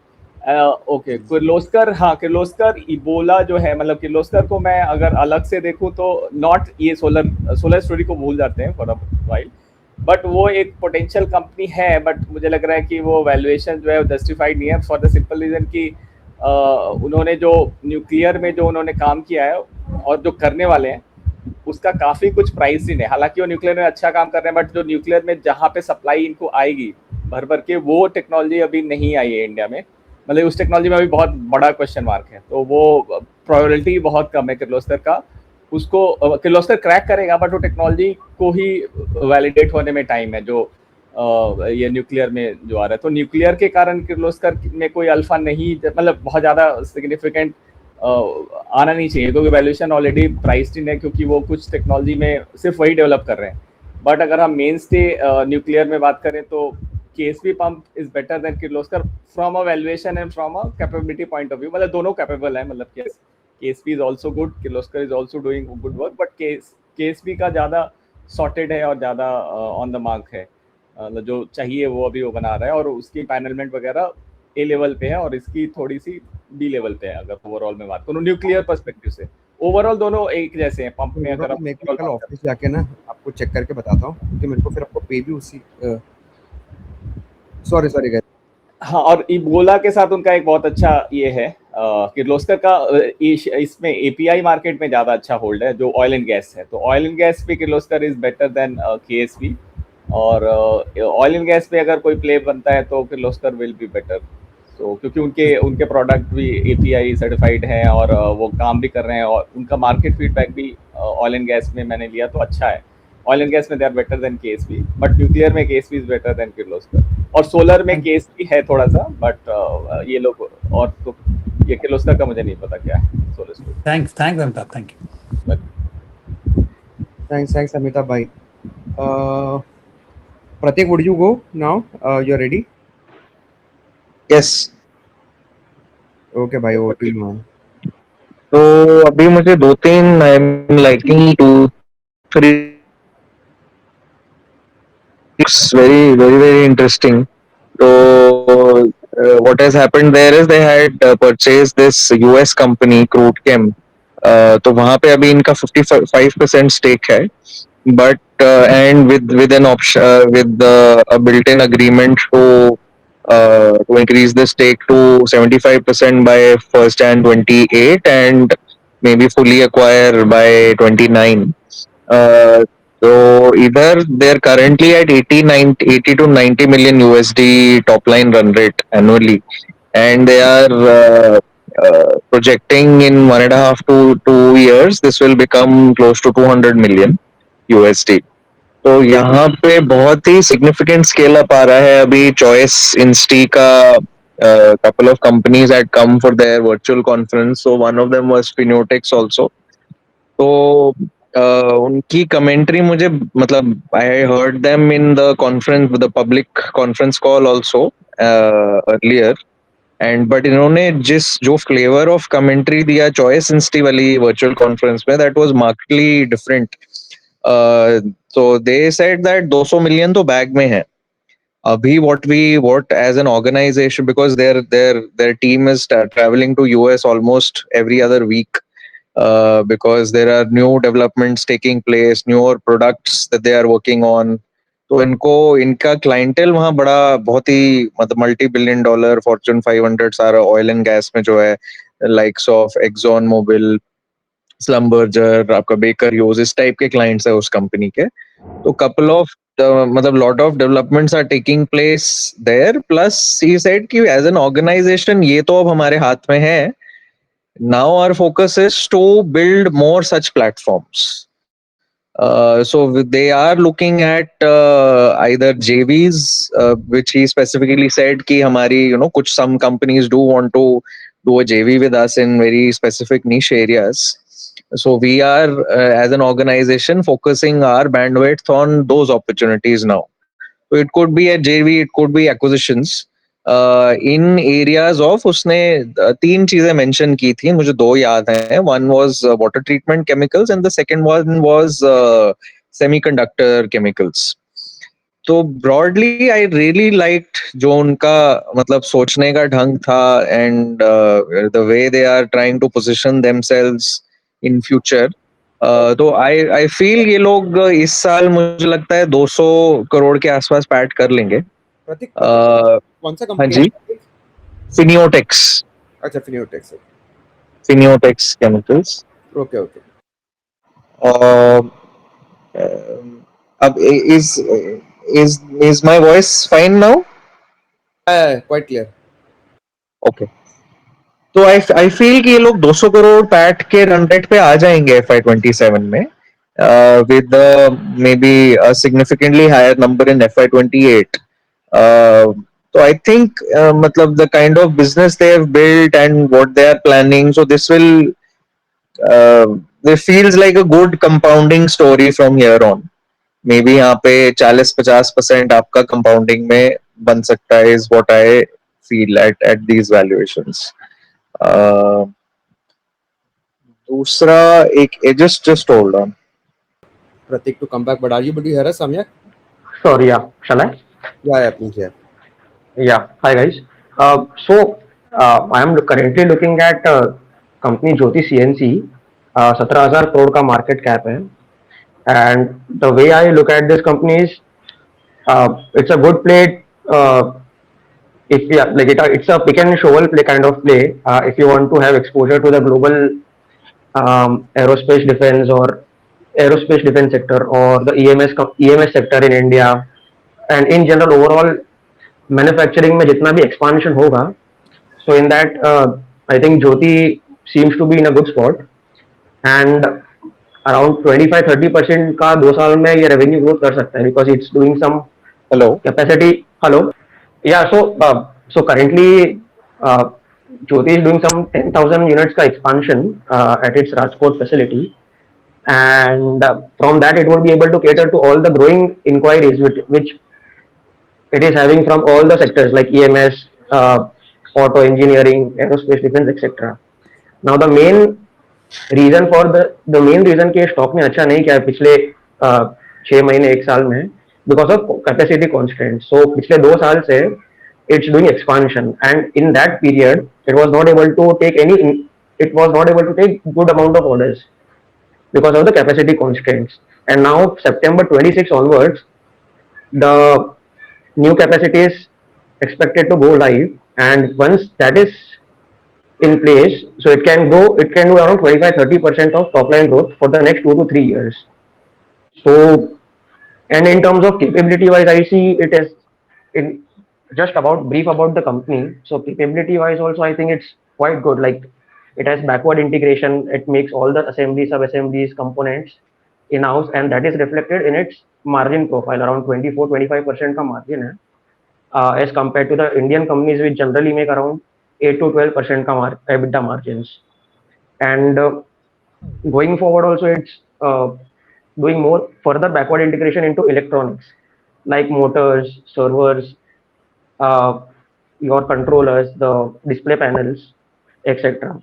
ओके, किर्लोस्कर, हाँ किर्लोस्कर इबोला जो है, मतलब किर्लोस्कर को मैं अगर अलग से देखूं तो नॉट ये सोलर स्टोरी को भूल जाते हैं फॉर अ वाइल, बट वो एक पोटेंशियल कंपनी है, बट मुझे लग रहा है कि वो वैल्यूएशन जो है जस्टिफाइड नहीं है, फॉर द सिंपल रीजन कि उन्होंने जो न्यूक्लियर में जो उन्होंने काम किया है और जो करने वाले हैं उसका काफी कुछ प्राइस इन है। हालांकि वो न्यूक्लियर में अच्छा काम कर रहे हैं, बट जो न्यूक्लियर में जहाँ पे सप्लाई इनको आएगी भर भर के, वो टेक्नोलॉजी अभी नहीं आई है इंडिया में, मतलब उस टेक्नोलॉजी में अभी बहुत बड़ा क्वेश्चन मार्क है, तो वो प्रोबेबिलिटी बहुत कम है किर्लोस्कर का। उसको किर्लोस्कर क्रैक करेगा, बट वो टेक्नोलॉजी को ही वैलिडेट होने में टाइम है, जो ये न्यूक्लियर में जो आ रहा है। तो न्यूक्लियर के कारण किर्लोस्कर में कोई अल्फा नहीं, मतलब बहुत ज़्यादा सिग्निफिकेंट आना नहीं चाहिए, क्योंकि वैल्यूएशन ऑलरेडी प्राइस्ड इन है, क्योंकि वो कुछ टेक्नोलॉजी में सिर्फ वही डेवलप कर रहे हैं। बट अगर हम मेन स्टे न्यूक्लियर में बात करें तो KSB pump is better than Kirloskar from a valuation and from a capability point of view, मतलब दोनों कैपेबल है, मतलब KSB is also good, Kirloskar is also doing good work, but KSB का ज़्यादा सॉर्टेड है और ज़्यादा ऑन द मार्क है, जो चाहिए वो अभी वो बना रहा है, और उसकी पैनलमेंट वगैरह ए लेवल पे है और इसकी थोड़ी सी बी लेवल पे है, अगर ओवरऑल में बात करूँ न्यूक्लियर पर्सपेक्टिव से। ओवरऑल दोनों एक जैसे हैं पंप में, अगर मैं कल ऑफिस जाके ना आपको चेक करके बताता हूँ, क्योंकि मेरे को फिर आपको पे भी उसी सॉरी गाइस। हाँ, और इबोला के साथ उनका एक बहुत अच्छा ये है, किर्लोस्कर का इसमें एपीआई मार्केट में ज़्यादा अच्छा होल्ड है, जो ऑयल एंड गैस है, तो ऑयल एंड गैस पे Kirloskar is better than KSB, और ऑयल एंड गैस पे अगर कोई प्ले बनता है तो किर्लोस्कर विल बी बेटर। तो क्योंकि उनके उनके प्रोडक्ट भी एपीआई सर्टिफाइड हैं और वो काम भी कर रहे हैं और उनका मार्केट फीडबैक भी ऑयल एंड गैस में मैंने लिया तो अच्छा है। ऑयल एंड गैस में they are better than KSB, but nuclear में KSB is better than Kirloskar, और सोलर में केएसबी है थोड़ा सा, बट ये लोग और तो ये किर्लोस्कर का मुझे नहीं पता क्या है solar story. Thanks, Amitabh. Thank you. Thanks, Amitabh bhai. Pratik, would you go now? You're ready? Yes. Okay, bhai, over to you, man. तो अभी मुझे 2-3 I am liking 2-3 it's very interesting. So what has happened there is they had purchased this US company Crude Chem. तो वहाँ पे अभी इनका 55% stake है, but and with an option with a built-in agreement to increase the stake to 75% by 1st January 28 and maybe fully acquire by 29. So either they're currently at 80 to 90 million USD top line run rate annually, and they are projecting in 1.5 to 2 years this will become close to 200 million USD. तो यहाँ पे बहुत ही significant scale up आ रहा है अभी Choice Insti का couple of companies had come for their virtual conference, so one of them was Fineotex also. तो उनकी कमेंट्री मुझे मतलब I heard them in the conference the public conference call also earlier, and but इन्होंने जो flavour of commentary दिया choice इंस्टी वाली virtual conference में, that was markedly different. So they said that 200 million तो बैग में है अभी. what as an organization, because their team is traveling to US almost every other week, because there are new developments taking place, newer products that they are working on. तो इनका clientele वहाँ बड़ा बहुत ही मतलब $multi-billion Fortune 500 सारा oil and gas में जो है, likes of Exxon Mobil, Schlumberger, आपका बेकर ह्यूज, इस टाइप के क्लाइंट्स है उस कंपनी के. तो कपल ऑफ मतलब lot of developments are taking place there. Plus he said कि एज एन ऑर्गेनाइजेशन ये तो अब हमारे हाथ में है. Now our focus is to build more such platforms. So they are looking at either JVs, which he specifically said कि हमारी कुछ some companies do want to do a JV with us in very specific niche areas. So we are as an organization focusing our bandwidth on those opportunities now. So it could be a JV, it could be acquisitions. In areas of उसने 3 चीजें mention की थी, मुझे 2 याद हैं. One was water treatment chemicals and the second one was semiconductor chemicals. तो broadly I really liked जो उनका मतलब सोचने का ढंग था, and the way they are trying to position themselves in future. तो आई फील ये लोग इस साल मुझे लगता है 200 करोड़ के आसपास पैट कर लेंगे. प्रतीक, कौन सा कंपनी हाँ जी, फिनियोटेक्स. अच्छा, फिनियोटेक्स. फिनियोटेक्स केमिकल्स. ओके. अब is my voice fine now? Quite clear. Okay. तो आई फील कि ये लोग 200 करोड़ पैट के रन रेट पे आ जाएंगे FY27 में, with maybe a significantly higher number in FY28. So I think मतलब the kind of business they have built and what they are planning, so this will this feels like a good compounding story from here on. Maybe यहाँ पे 40-50% आपका compounding में बन सकता है, is what I feel at these valuations. दूसरा एक just hold on. Pratik to come back, but do you hear us, Samyak? Sure, yeah. Shall I? Yeah, please, yeah. Yeah. Hi, guys. So, I am currently looking at company Jyoti CNC. 17,000 crore का market cap है. And the way I look at this company is, it's a good play. If we are, like it's a pick and shovel play kind of play. If you want to have exposure to the global aerospace defense sector, or the EMS sector in India, and in general overall manufacturing में जितना भी expansion होगा, So in that, I think Jyoti seems to be in a good spot, and around 25-30% का 2 साल में ये revenue growth कर सकता है, because it's doing some capacity. Hello. Yeah. So currently, uh, Jyoti is doing some 10,000 units का expansion at its Rajkot facility, and from that it would be able to cater to all the growing inquiries which it is having from all the sectors like EMS, auto engineering, aerospace, defense, etc. Now the main reason for the main reason कि stock ने अच्छा नहीं किया है पिछले 6 महीने 1 साल में, because of capacity constraints. So पिछले 2 साल से it's doing expansion, and in that period it was not able to take good amount of orders because of the capacity constraints. And now September 26 onwards, the new capacity is expected to go live, and once that is in place, so it can do around 25-30% of top line growth for the next 2 to 3 years. So, and in terms of capability wise, I see it as in just about brief about the company. So capability wise also, I think it's quite good. Like, it has backward integration, it makes all the assemblies, sub assemblies, components in house, and that is reflected in its margin profile, around 24-25% का margin है, as compared to the Indian companies which generally make around 8 to 12% का EBITDA margins. And going forward also, it's doing more further backward integration into electronics like motors, servers, your controllers, the display panels, etc.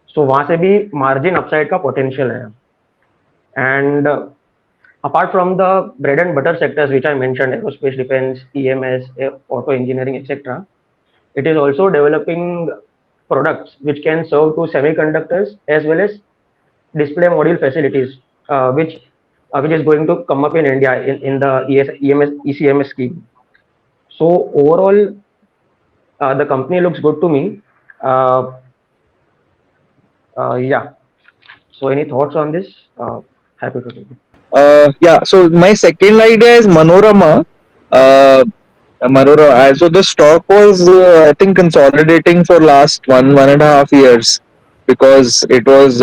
So वहाँ से भी margin upside का potential है. And apart from the bread and butter sectors which I mentioned, aerospace, defense, EMS, auto engineering, etc., it is also developing products which can serve to semiconductors as well as display module facilities, which is going to come up in India in the ECMS scheme. So overall, the company looks good to me. Yeah. So any thoughts on this? Happy to take it. Yeah, so my second idea is Manorama. So the stock was, I think, consolidating for last 1.5 years because it was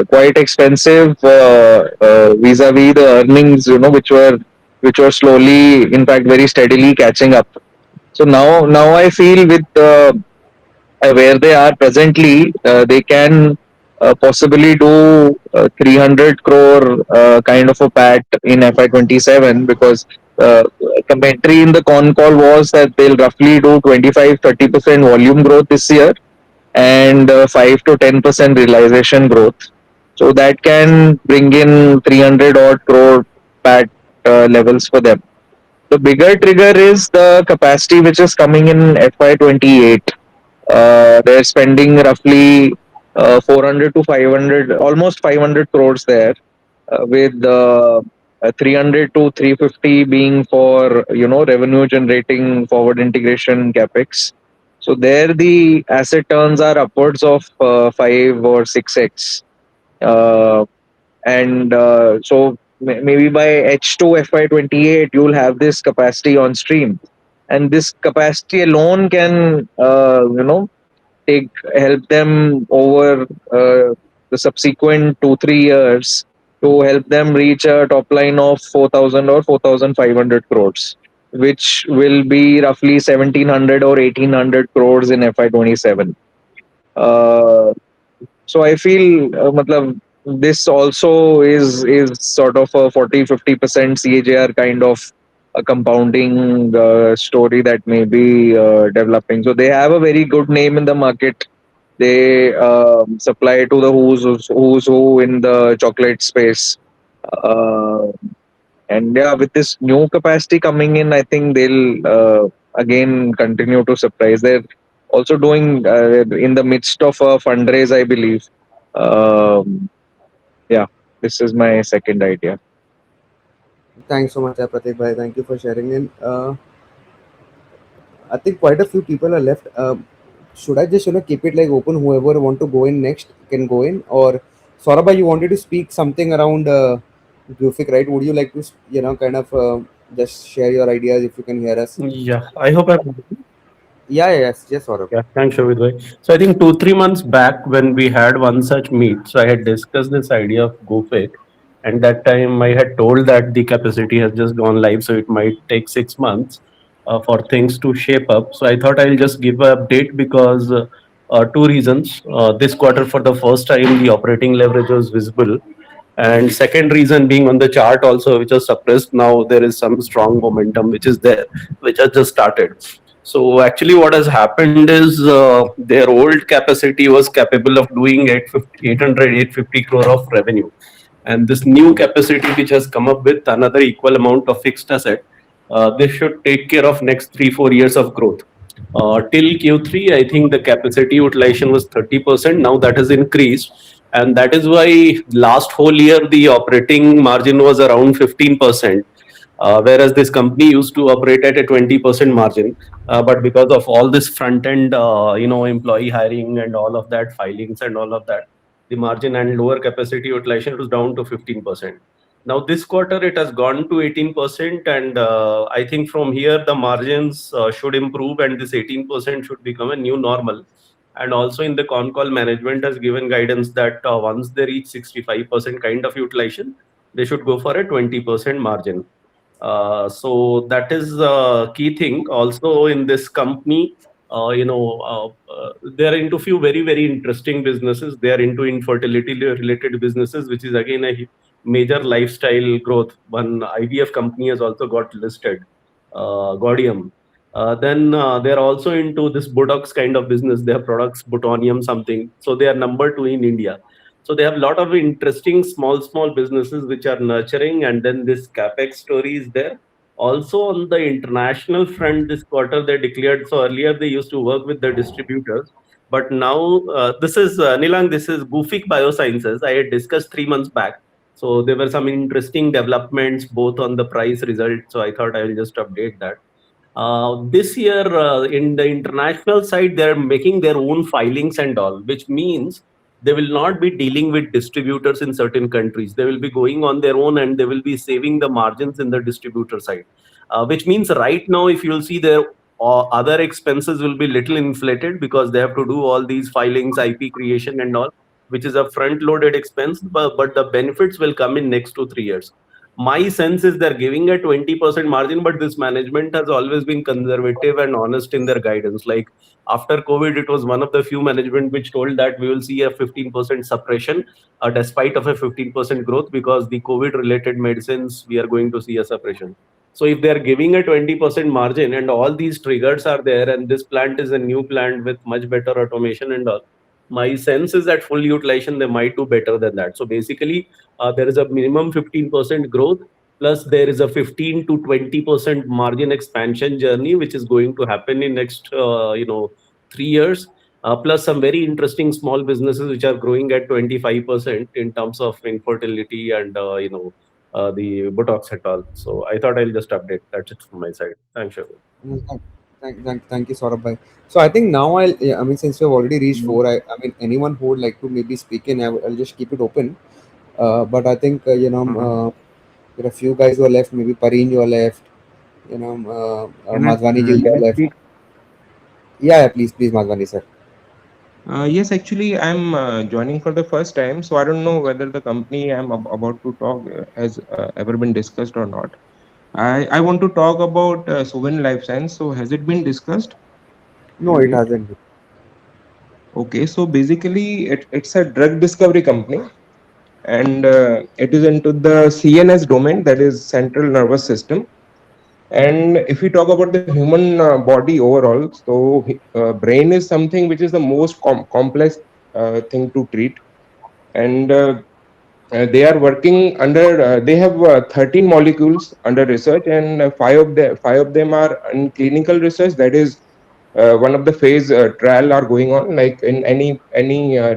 quite expensive vis-a-vis the earnings, which were slowly, in fact, very steadily catching up. So now I feel with where they are presently, they can possibly do 300 crore kind of a PAT in FY27, because commentary in the con call was that they'll roughly do 25-30% volume growth this year and 5 to 10% realization growth. So that can bring in 300 odd crore PAT levels for them. The bigger trigger is the capacity which is coming in FY28. They're spending roughly 400 to 500, almost 500 crores there, with 300 to 350 being for revenue generating forward integration capex. So there the asset turns are upwards of 5 or 6x, and so maybe by H2 FY28 you'll have this capacity on stream, and this capacity alone can help them over the subsequent 2-3 years to help them reach a top line of 4,000 or 4,500 crores, which will be roughly 1,700 or 1,800 crores in FY27. So I feel this also is sort of a 40-50% CAGR kind of a compounding story that may be developing. So they have a very good name in the market. They supply to the who's who in the chocolate space. Uh, and yeah, with this new capacity coming in, I think they'll again continue to surprise. They're also doing in the midst of a fundraise, I believe. Yeah, this is my second idea. Thanks so much, Pratik bhai. Thank you for sharing in. I think quite a few people are left. Should I just keep it like open? Whoever want to go in next can go in. Or Saurabh, you wanted to speak something around Gufic, right? Would you like to kind of just share your ideas if you can hear us? Yeah, I hope I'm. Yes, yes, Saurabh. Yeah, thanks, Shobit bhai. So I think 2 3 months back when we had one such meet, so I had discussed this idea of Gufic, and that time I had told that the capacity has just gone live, so it might take 6 months for things to shape up. So I thought I'll just give an update because two reasons. This quarter, for the first time, the operating leverage was visible, and second reason being on the chart also, which was suppressed. Now there is some strong momentum which is there, which has just started. So actually, what has happened is their old capacity was capable of doing 850 crore of revenue, and this new capacity which has come up with another equal amount of fixed asset, this should take care of next 3 4 years of growth. Till Q3, I think the capacity utilization was 30%. Now that has increased, and that is why last whole year the operating margin was around 15%, whereas this company used to operate at a 20% margin. But because of all this front end, employee hiring and all of that, filings and all of that, the margin and lower capacity utilization was down to 15%. Now this quarter it has gone to 18%, and I think from here the margins should improve, and this 18% should become a new normal. And also in the con call, management has given guidance that once they reach 65% kind of utilization, they should go for a 20% margin. So that is a key thing. Also in this company, they are into few very very interesting businesses. They are into infertility related businesses, which is again a major lifestyle growth. One IVF company has also got listed, Gaudium. Then they're also into this Botox kind of business. They have products, Botonium something. So they are number two in India. So they have a lot of interesting small businesses which are nurturing, and then this capex story is there. Also on the international front, this quarter they declared. So earlier they used to work with the distributors, but now this is Nilang. This is Gufic Biosciences. I had discussed 3 months back. So there were some interesting developments both on the price result. So I thought I will just update that. This year, in the international side, they're making their own filings and all, which means they will not be dealing with distributors in certain countries. They will be going on their own, and they will be saving the margins in the distributor side. Which means right now, if you'll see their other expenses will be little inflated because they have to do all these filings, IP creation and all, which is a front loaded expense, but the benefits will come in next 2 3 years. My sense is they're giving a 20% margin, but this management has always been conservative and honest in their guidance. Like after COVID, it was one of the few management which told that we will see a 15% suppression despite of a 15% growth, because the COVID related medicines we are going to see a suppression. So if they are giving a 20% margin and all these triggers are there, and this plant is a new plant with much better automation and all, my sense is that full utilization they might do better than that. So basically, there is a minimum 15% growth, plus there is a 15 to 20% margin expansion journey which is going to happen in next 3 years, plus some very interesting small businesses which are growing at 25% in terms of infertility and the Botox et al. So I thought I'll just update. That's it from my side. Thanks, Shobit. Thank you, Saurabh bhai. So I think now I mean, since we've already reached four, I mean, anyone who would like to maybe speak in, I'll just keep it open. But I think, there are a few guys who are left. Maybe Pareen, you are left. Madhvani ji, you Can are I left. speak? Yeah, please, Madhvani sir. Yes, actually, I'm joining for the first time, so I don't know whether the company I'm about to talk has ever been discussed or not. I want to talk about Suven Life Science. So has it been discussed No, till it date? hasn't. Okay, so basically, it's a drug discovery company, and it is into the CNS domain, that is central nervous system. And if we talk about the human body overall, so brain is something which is the most complex thing to treat. And they are working under, they have 13 molecules under research, and five of them are in clinical research. That is one of the phase trial are going on. Like in any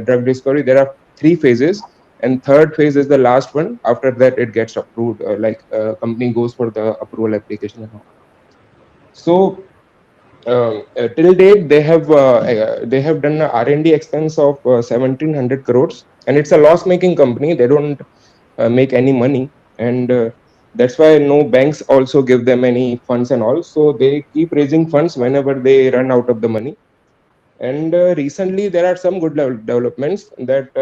drug discovery, there are three phases, and third phase is the last one. After that, it gets approved. Like company goes for the approval application and all. So till date, they have done a R&D expense of 1,700 crores, and it's a loss-making company. They don't make any money, and That's why no banks also give them any funds and all. So they keep raising funds whenever they run out of the money. And recently, there are some good developments that,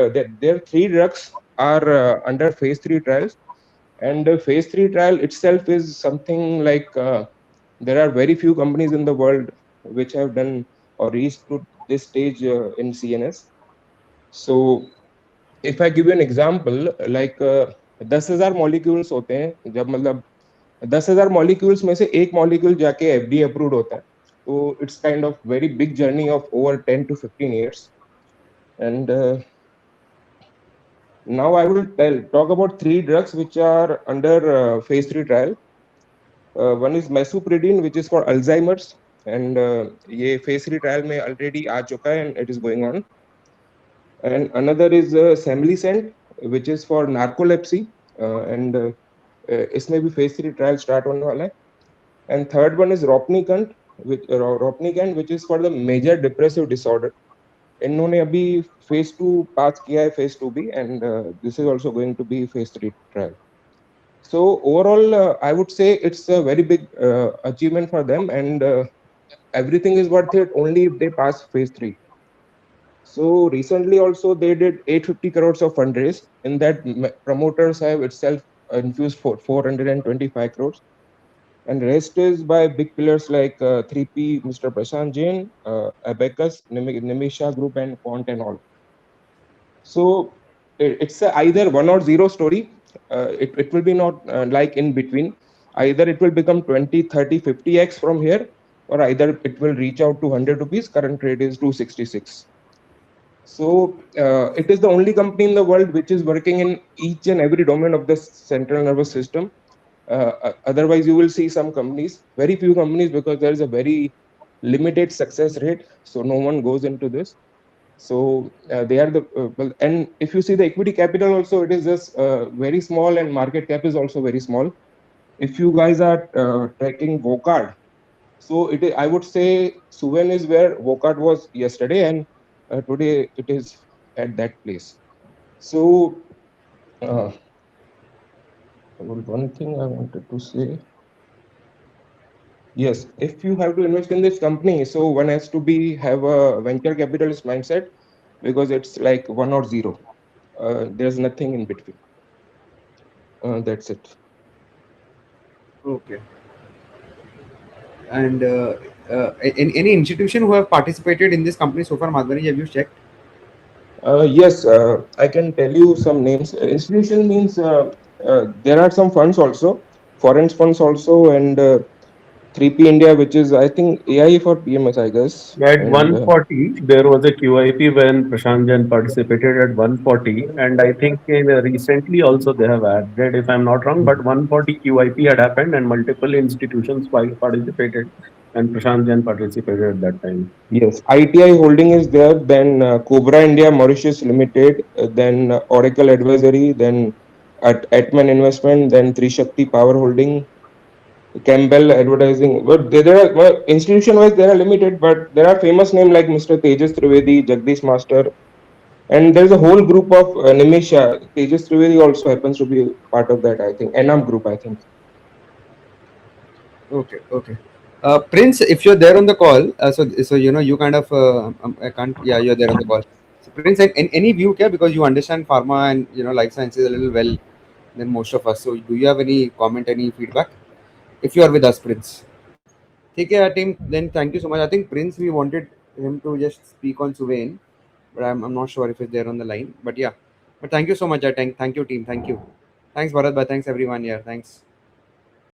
their three drugs are under phase three trials. And phase three trial itself is something like there are very few companies in the world which have done or reached to this stage in CNS. So if I give you an example, like 10,000 molecules होते हैं, जब मतलब 10,000 molecules में से एक molecule जाके FDA approved होता है, तो it's kind of very big journey of over 10 to 15 years. And now I will talk about three drugs which are under phase 3 trial. One is mesuprudine, which is for Alzheimer's, and ये phase 3 trial में already आ चुका है and it is going on. And another is Semlicent, which is for narcolepsy, and इसमें भी phase 3 trial start होने वाला है. And third one is Ropnicant, which is for the major depressive disorder. इन्होंने अभी phase 2 pass किया है, phase 2B, and this is also going to be phase 3 trial. So overall, I would say it's a very big achievement for them, and everything is worth it only if they pass phase 3. So recently also they did 850 crores of fundraise. In that, promoters have itself infused for 425 crores. And rest is by big pillars like 3P, Mr. Prashant Jain, Abacus, Nimisha Group, and Quant and all. So it's either 1 or 0 story. It will be not like in between. Either it will become 20, 30, 50x from here, or either it will reach out to 100 rupees. Current rate is 266. So it is the only company in the world which is working in each and every domain of the central nervous system. Otherwise, you will see some companies, very few companies, because there is a very limited success rate. So no one goes into this. So they are the well, and if you see the equity capital also, it is just very small, and market cap is also very small. If you guys are tracking Vocard, so it is, I would say Suven is where Vocard was yesterday, and today it is at that place. So one thing I wanted to say. Yes, if you have to invest in this company, so one has to have a venture capitalist mindset, because it's like 1 or 0. There's nothing in between. That's it. Okay. And any institution who have participated in this company so far, Madhvani, have you checked? Yes, I can tell you some names. Institution means there are some funds also, foreign funds also, and 3P India, which is I think AI for PMS, I guess. At And 140, there was a QIP when Prashant Jain participated at 140, and I think recently also they have added, if I'm not wrong, but 140 QIP had happened and multiple institutions participated, and Prashant Jain participated at that time. yes, ITI Holding is there, then Cobra India Mauritius Limited, then Oracle Advisory, then at Atman Investment, then Shakti Power Holding, Campbell Advertising. But there are well, institution-wise they are limited, but there are famous names like Mr. Tejas Trivedi, Jagdish Master, and there is a whole group of Nimisha. Tejas Trivedi also happens to be part of that, I think. Enam Group, I think. Okay, okay. Prince, if you're there on the call, so you know you kind of I can't. Yeah, you're there on the call. So Prince, any view, क्या? Because you understand pharma and life sciences a little well than most of us. So do you have any comment, any feedback? If you are with us, Prince. ठीक है, team. Then thank you so much. I think Prince, we wanted him to just speak on Suven, but I'm not sure if he's there on the line. But yeah, but thank you so much. Thank you, team. Thank you. Thanks, Bharat. Thanks everyone. Yeah, thanks.